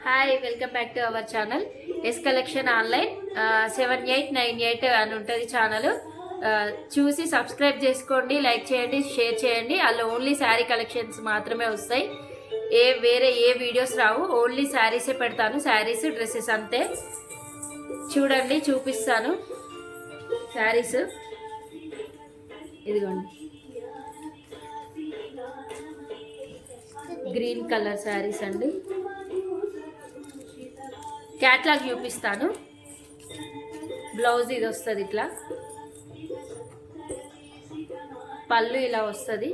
Hi welcome back to our channel S collection online 7898 అని ఉంటుంది channel. చూసి subscribe చేసుకోండి, లైక్ చేయండి, షేర్ చేయండి. అందులో ఓన్లీ శారీ కలెక్షన్స్ మాత్రమే వస్తాయి. వేరే ఏ వీడియోస్ రావు, ఓన్లీ శారీసే పెడతాను. శారీస్ డ్రెస్సెస్ అంతే. చూడండి, చూపిస్తాను శారీస్. ఇదిగోండి, గ్రీన్ కలర్ శారీస్ అండి. క్యాట్లాగ్ చూపిస్తాను. బ్లౌజ్ ఇది వస్తుంది, ఇట్లా పళ్ళు ఇలా వస్తుంది.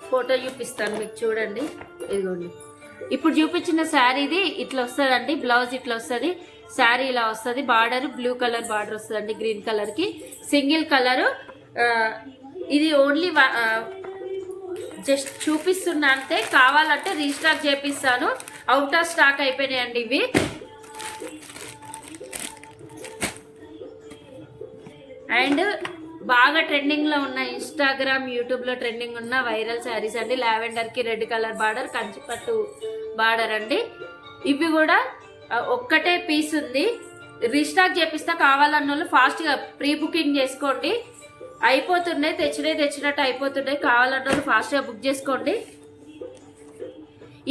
ఫోటో చూపిస్తాను మీకు, చూడండి. ఇదిగోండి, ఇప్పుడు చూపించిన శారీది ఇట్లా వస్తుందండి. బ్లౌజ్ ఇట్లా వస్తుంది, శారీ ఇలా వస్తుంది. బార్డర్ బ్లూ కలర్ బార్డర్ వస్తుందండి, గ్రీన్ కలర్కి సింగిల్ కలరు. ఇది ఓన్లీ జస్ట్ చూపిస్తున్నా అంతే. కావాలంటే రీస్టాక్ చేపిస్తాను. అవుట్ ఆఫ్ స్టాక్ అయిపోయినాయండి ఇవి. అండ్ బాగా ట్రెండింగ్లో ఉన్న ఇన్స్టాగ్రామ్, యూట్యూబ్లో ట్రెండింగ్ ఉన్న వైరల్ శారీస్ అండి. లావెండర్కి రెడ్ కలర్ బార్డర్, కంచిపట్టు బార్డర్ అండి. ఇవి కూడా ఒక్కటే పీస్ ఉంది. రీస్టాక్ చేపిస్తా. కావాలన్న వాళ్ళు ఫాస్ట్గా ప్రీ బుకింగ్ చేసుకోండి. అయిపోతున్నాయి, తెచ్చినట్టు అయిపోతున్నాయి. కావాలన్న వాళ్ళు ఫాస్ట్గా బుక్ చేసుకోండి.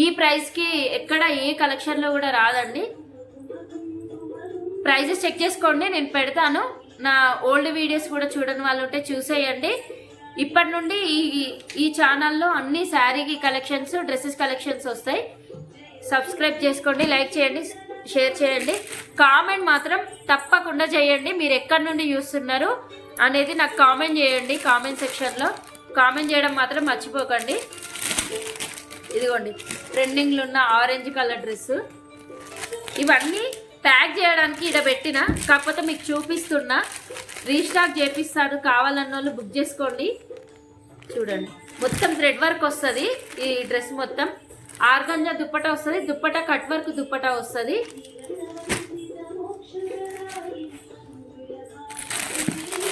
ఈ ప్రైస్కి ఎక్కడ ఏ కలెక్షన్లో కూడా రాదండి. ప్రైజెస్ చెక్ చేసుకోండి, నేను పెడతాను. నా ఓల్డ్ వీడియోస్ కూడా చూడని వాళ్ళు ఉంటే చూసేయండి. ఇప్పటి నుండి ఈ ఛానల్లో అన్ని శారీ కలెక్షన్స్, డ్రెస్సెస్ కలెక్షన్స్ వస్తాయి. సబ్స్క్రైబ్ చేసుకోండి, లైక్ చేయండి, షేర్ చేయండి. కామెంట్ మాత్రం తప్పకుండా చేయండి. మీరు ఎక్కడి నుండి చూస్తున్నారు అనేది నాకు కామెంట్ చేయండి. కామెంట్ సెక్షన్లో కామెంట్ చేయడం మాత్రం మర్చిపోకండి. ఇదిగోండి, ట్రెండింగ్లో ఉన్న ఆరెంజ్ కలర్ డ్రెస్సు. ఇవన్నీ ప్యాక్ చేయడానికి ఇక్కడ పెట్టిన, కాకపోతే మీకు చూపిస్తున్నా. రీస్టాక్ చేపిస్తాను, కావాలన్న వాళ్ళు బుక్ చేసుకోండి. చూడండి, మొత్తం థ్రెడ్ వర్క్ వస్తుంది ఈ డ్రెస్ మొత్తం. ఆర్గంజా దుప్పటా వస్తుంది, దుప్పటా కట్ వర్క్ దుప్పటా వస్తుంది.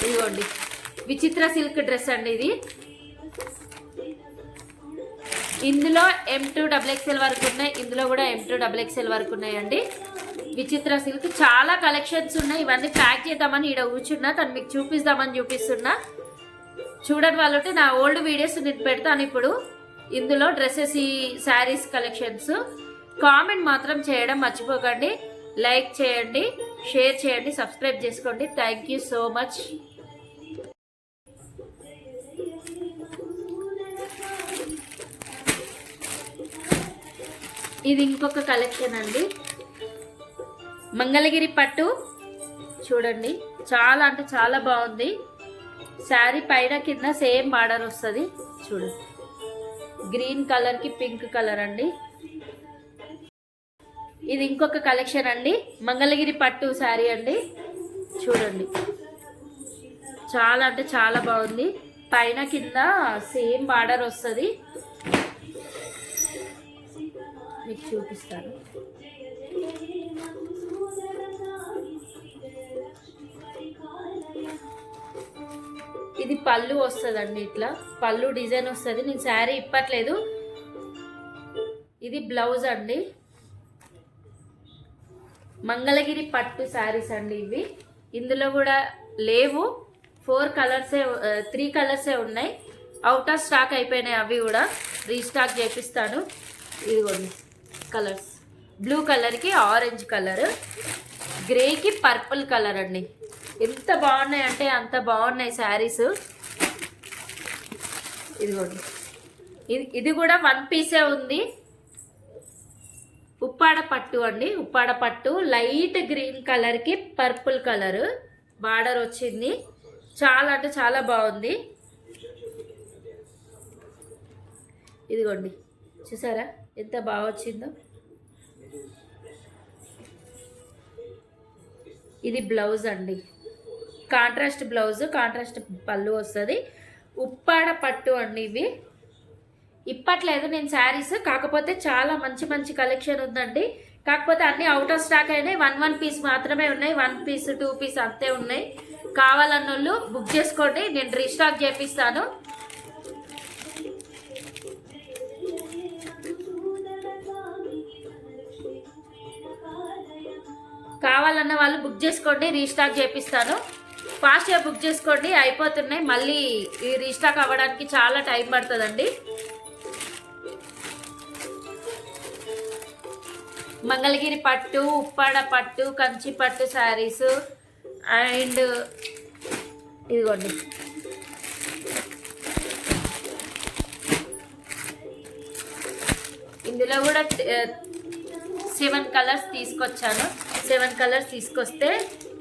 ఇదిగోండి, విచిత్ర సిల్క్ డ్రెస్ అండి ఇది. ఇందులో M2 XXL వరకు ఉన్నాయి, ఇందులో కూడా M2 XXL వరకు ఉన్నాయండి. విచిత్ర సిల్క్ చాలా కలెక్షన్స్ ఉన్నాయి. ఇవన్నీ ప్యాక్ చేద్దామని ఇక్కడ కూర్చున్నా, తను మీకు చూపిస్తున్నా. చూడని వాళ్ళు ఉంటే నా ఓల్డ్ వీడియోస్ నేను పెడతాను ఇప్పుడు. ఇందులో డ్రెస్సెస్, ఈ శారీస్ కలెక్షన్స్. కామెంట్ మాత్రం చేయడం మర్చిపోకండి. లైక్ చేయండి, షేర్ చేయండి, సబ్స్క్రైబ్ చేసుకోండి. Thank you so much. ఇది ఇంకొక కలెక్షన్ అండి, మంగళగిరి పట్టు. చూడండి, చాలా అంటే చాలా బాగుంది. శారీ పైన కింద సేమ్ బార్డర్ వస్తుంది. చూడండి, గ్రీన్ కలర్కి పింక్ కలర్ అండి. ఇది ఇంకొక కలెక్షన్ అండి, మంగళగిరి పట్టు శారీ అండి. చూడండి, చాలా అంటే చాలా బాగుంది. పైన కింద సేమ్ బార్డర్ వస్తుంది. మీకు చూపిస్తాను. ఇది పళ్ళు వస్తుందండి, ఇట్లా పళ్ళు డిజైన్ వస్తుంది. నేను శారీ ఇప్పట్లేదు. ఇది బ్లౌజ్ అండి. మంగళగిరి పట్టు శారీస్ అండి ఇవి. ఇందులో కూడా లేవు, 3 కలర్సే ఉన్నాయి. అవుట్ ఆఫ్ స్టాక్ అయిపోయినాయి. అవి కూడా రీస్టాక్ చేపిస్తాను. ఇదిగోండి కలర్స్, బ్లూ కలర్కి ఆరెంజ్ కలర్, గ్రేకి పర్పుల్ కలర్ అండి. ఎంత బాగున్నాయి అంటే అంత బాగున్నాయి శారీస్. ఇదిగోండి, ఇది కూడా 1 పీసే ఉంది. ఉప్పాడ పట్టు అండి, ఉప్పాడ పట్టు. లైట్ గ్రీన్ కలర్కి పర్పుల్ కలర్ బార్డర్ వచ్చింది. చాలా అంటే చాలా బాగుంది. ఇదిగోండి, చూసారా ఎంత బాగా వచ్చిందో. ఇది బ్లౌజ్ అండి, కాంట్రాస్ట్ బ్లౌజ్, కాంట్రాస్ట్ పళ్ళు వస్తుంది. ఉప్పాడ పట్టు అండి ఇవి. ఇప్పట్లేదు నేను శారీస్, కాకపోతే చాలా మంచి మంచి కలెక్షన్ ఉందండి. కాకపోతే అన్ని అవుట్ ఆఫ్ స్టాక్ అయినాయి. 1 పీస్ మాత్రమే ఉన్నాయి. 1 పీస్ 2 పీస్ అంతే ఉన్నాయి. కావాలన్నోళ్ళు బుక్ చేసుకోండి, నేను రీస్టాక్ చేపిస్తాను. కావాలన్న వాళ్ళు బుక్ చేసుకోండి, రీస్టాక్ చేపిస్తాను. ఫాస్ట్గా బుక్ చేసుకోండి, అయిపోతున్నాయి. మళ్ళీ ఈ రీస్టాక్ అవ్వడానికి చాలా టైం పడుతుందండి. మంగళగిరి పట్టు, ఉప్పాడ పట్టు, కంచి పట్టు శారీస్ అండ్ ఇదిగోండి ఇందులో కూడా 7 కలర్స్ తీసుకొచ్చాను. 7 కలర్స్ తీసుకొస్తే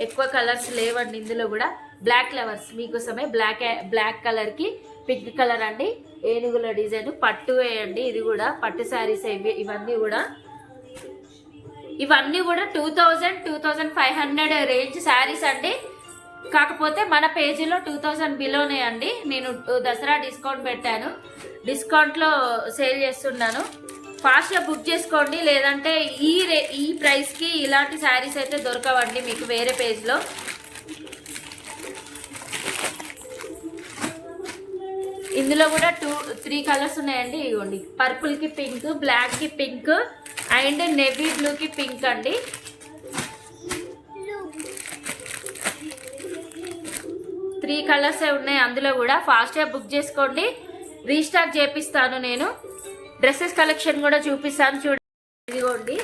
ఎక్కువ కలర్స్ లేవండి. ఇందులో కూడా బ్లాక్ ఫ్లవర్స్ మీకోసమే బ్లాక్ కలర్కి పింక్ కలర్ అండి, ఏనుగుల డిజైన్ పట్టు వేయండి. ఇది కూడా పట్టు శారీస్ ఇవన్నీ కూడా 2000-2500 రేంజ్ శారీస్ అండి. కాకపోతే మన పేజీలో 2000 బిలోనే అండి. నేను దసరా డిస్కౌంట్ పెట్టాను, డిస్కౌంట్లో సేల్ చేస్తున్నాను. ఫాస్ట్గా బుక్ చేసుకోండి, లేదంటే ఈ ప్రైస్కి ఇలాంటి శారీస్ అయితే దొరకవండి మీకు వేరే పేజ్లో. ఇందులో కూడా 3 కలర్స్ ఉన్నాయండి. ఇవ్వండి, పర్పుల్కి పింక్, బ్లాక్కి పింక్ అండ్ నేవీ బ్లూకి పింక్ అండి. త్రీ కలర్సే ఉన్నాయి అందులో కూడా. ఫాస్ట్గా బుక్ చేసుకోండి, రీస్టాక్ చేపిస్తాను. నేను డ్రెస్సెస్ కలెక్షన్ కూడా చూపిస్తాను చూడండి. ఇదిగోండి,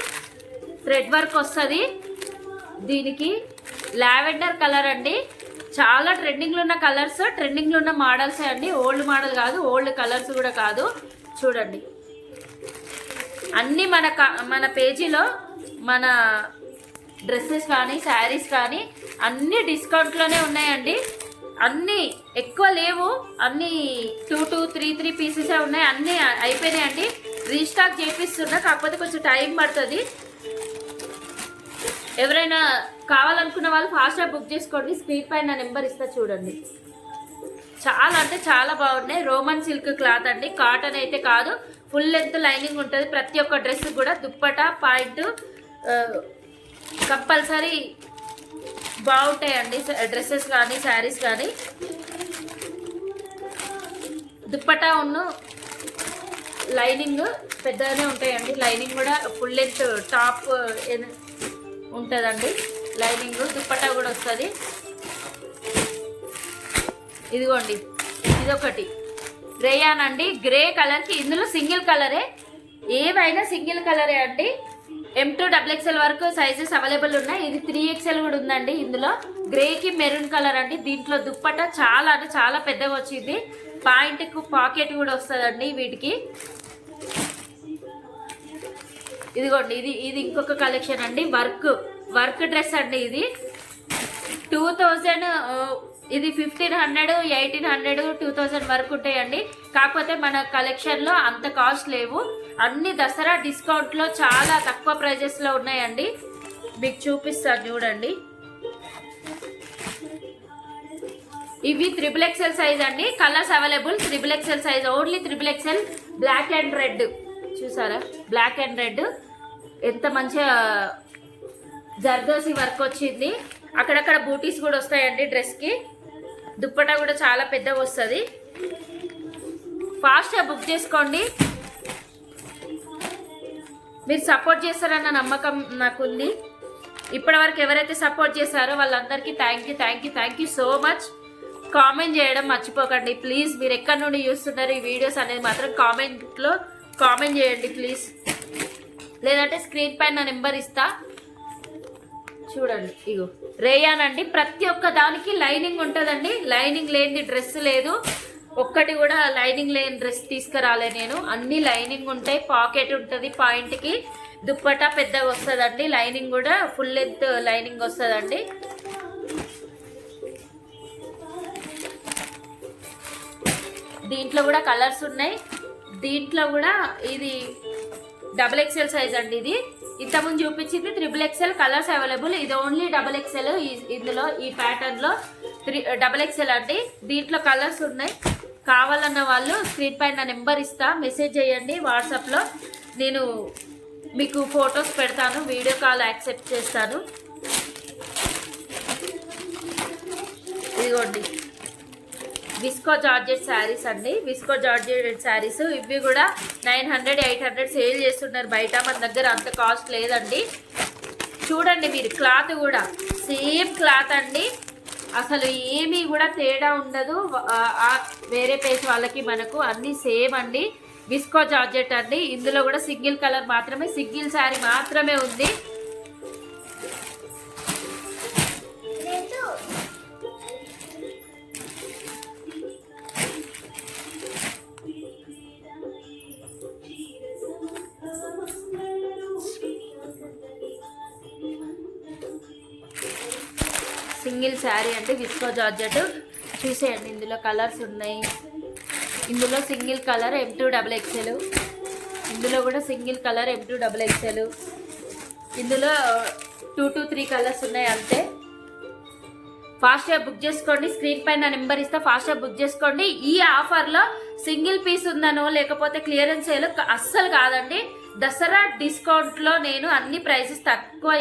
థ్రెడ్ వర్క్ వస్తుంది దీనికి. లావెండర్ కలర్ అండి, చాలా ట్రెండింగ్లో ఉన్న కలర్స్, ట్రెండింగ్లో ఉన్న మోడల్సే అండి. ఓల్డ్ మోడల్ కాదు, ఓల్డ్ కలర్స్ కూడా కాదు. చూడండి, అన్నీ మన పేజీలో మన డ్రెస్సెస్ కానీ శారీస్ కానీ అన్నీ డిస్కౌంట్లోనే ఉన్నాయండి. అన్నీ ఎక్కువ లేవు, అన్నీ 2-3 పీసెసే ఉన్నాయి. అన్నీ అయిపోయినాయండి, రీస్టాక్ చేపిస్తున్నా. కాకపోతే కొంచెం టైం పడుతుంది. ఎవరైనా కావాలనుకున్న వాళ్ళు ఫాస్ట్గా బుక్ చేసుకోండి. స్క్రీన్ పైన నెంబర్ ఇస్తా చూడండి. చాలా అంటే చాలా బాగున్నాయి. రోమన్ సిల్క్ క్లాత్ అండి, కాటన్ అయితే కాదు. ఫుల్ లెంత్ లైనింగ్ ఉంటుంది ప్రతి ఒక్క డ్రెస్ కూడా. దుప్పటా పాయింట్ కంపల్సరీ బాగుంటాయండి డ్రెస్సెస్ కానీ శారీస్ కానీ. దుప్పటా ఉన్ను లైనింగ్ పెద్దగానే ఉంటాయండి. లైనింగ్ కూడా ఫుల్ లెంత్ టాప్ ఉంటుందండి. లైనింగ్ దుప్పటా కూడా వస్తుంది. ఇదిగోండి, ఇదొకటి రేయాన్ అండి, గ్రే కలర్కి. ఇందులో సింగిల్ కలరే, ఏవైనా సింగిల్ కలరే అండి. M2XXL వరకు సైజెస్ అవైలబుల్ ఉన్నాయి. ఇది 3XL కూడా ఉందండి. ఇందులో గ్రేకి మెరూన్ కలర్ అండి. దీంట్లో దుప్పట చాలా అంటే చాలా పెద్దగా వచ్చింది. పాయింట్కు పాకెట్ కూడా వస్తుందండి వీటికి. ఇదిగోండి, ఇది ఇంకొక కలెక్షన్ అండి. వర్క్ డ్రెస్ అండి. ఇది 2000, ఇది 1500, 1800, 2000 వరకు ఉంటాయండి. కాకపోతే మన కలెక్షన్లో అంత కాస్ట్ లేవు. అన్ని దసరా డిస్కౌంట్లో చాలా తక్కువ ప్రైజెస్లో ఉన్నాయండి. మీకు చూపిస్తాను చూడండి. ఇవి XXL సైజ్ అండి. Colours available. XXL size, only XXL. Black and red చూసారా, బ్లాక్ అండ్ రెడ్ ఎంత మంచిగా జర్దోసి వర్క్ వచ్చింది. అక్కడక్కడ బూటీస్ కూడా వస్తాయండి డ్రెస్కి. దుప్పటా కూడా చాలా పెద్దగా వస్తుంది. ఫాస్ట్గా బుక్ చేసుకోండి. మీరు సపోర్ట్ చేస్తారన్న నమ్మకం నాకుంది. ఇప్పటివరకు ఎవరైతే సపోర్ట్ చేశారో వాళ్ళందరికీ thank you so much. Comment చేయడం మర్చిపోకండి ప్లీజ్. మీరు ఎక్కడి నుండి చూస్తున్నారు ఈ వీడియోస్ అనేది మాత్రం కామెంట్లో కామెంట్ చేయండి ప్లీజ్. లేదంటే స్క్రీన్ పైన నెంబర్ ఇస్తా చూడండి. ఇగో రేయాన్ అండి, ప్రతి ఒక్క దానికి లైనింగ్ ఉంటుందండి. లైనింగ్ లేని డ్రెస్ లేదు, ఒక్కటి కూడా లైనింగ్ లేని డ్రెస్ తీసుకురాలే నేను. అన్ని లైనింగ్ ఉంటాయి, పాకెట్ ఉంటుంది పాయింట్కి. దుప్పటా పెద్దగా వస్తుందండి. లైనింగ్ కూడా ఫుల్ లెంత్ లైనింగ్ వస్తుందండి. దీంట్లో కూడా కలర్స్ ఉన్నాయి. దీంట్లో కూడా ఇది XXL సైజ్ అండి. ఇది ఇంతకుముందు చూపించింది XXL. Colours available. ఇది ఓన్లీ XXL. ఇందులో ఈ ప్యాటర్న్లో XXL అండి. దీంట్లో కలర్స్ ఉన్నాయి. కావాలన్న వాళ్ళు స్క్రీన్ పైన నెంబర్ ఇస్తా, మెసేజ్ చేయండి వాట్సాప్లో. నేను మీకు ఫొటోస్ పెడతాను, వీడియో కాల్ యాక్సెప్ట్ చేస్తాను. ఇదిగోండి విస్కో జార్జెట్ శారీస్ అండి, విస్కో జార్జెట్ శారీస్. ఇవి కూడా 900 800 సేల్ చేస్తున్నారు బయట, మన దగ్గర అంత కాస్ట్ లేదండి. చూడండి మీరు, క్లాత్ కూడా సేమ్ క్లాత్ అండి, అసలు ఏమీ కూడా తేడా ఉండదు. వేరే పేజ్ వాళ్ళకి మనకు అన్నీ సేమ్ అండి. విస్కో జార్జెట్ అండి, ఇందులో కూడా సింగిల్ కలర్ మాత్రమే, సింగిల్ శారీ మాత్రమే ఉంది. సింగిల్ శారీ అంటే విస్కో జార్జెట్. చూసేయండి, ఇందులో కలర్స్ ఉన్నాయి. ఇందులో సింగిల్ కలర్ M2XXL, ఇందులో కూడా సింగిల్ కలర్ M2XXL, ఇందులో 2 to 3 కలర్స్ ఉన్నాయి అంతే. ఫాస్ట్గా బుక్ చేసుకోండి, స్క్రీన్ పైన నెంబర్ ఇస్తా, ఫాస్ట్గా బుక్ చేసుకోండి. ఈ ఆఫర్లో సింగిల్ పీస్ ఉందనో లేకపోతే క్లియరెన్స్ సేల్ అస్సలు కాదండి. దసరా డిస్కౌంట్లో నేను అన్ని ప్రైసెస్ తక్కువ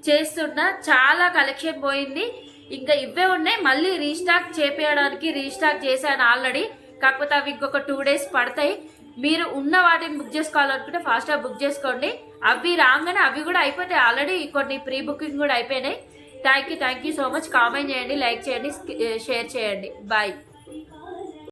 చేస్తున్నా. చాలా కలెక్షన్ పోయింది, ఇంకా ఇవే ఉన్నాయి. మళ్ళీ రీస్టాక్ చేపించడానికి రీస్టాక్ చేశాను ఆల్రెడీ, కాకపోతే అవి ఇంకొక 2 days పడతాయి. మీరు ఉన్న వాటిని బుక్ చేసుకోవాలనుకుంటే ఫాస్ట్గా బుక్ చేసుకోండి. అవి రాగానే అవి కూడా అయిపోతాయి, ఆల్రెడీ కొన్ని ప్రీ బుకింగ్ కూడా అయిపోయినాయి. Thank you so much. Comment చేయండి, లైక్ చేయండి, షేర్ చేయండి. బాయ్.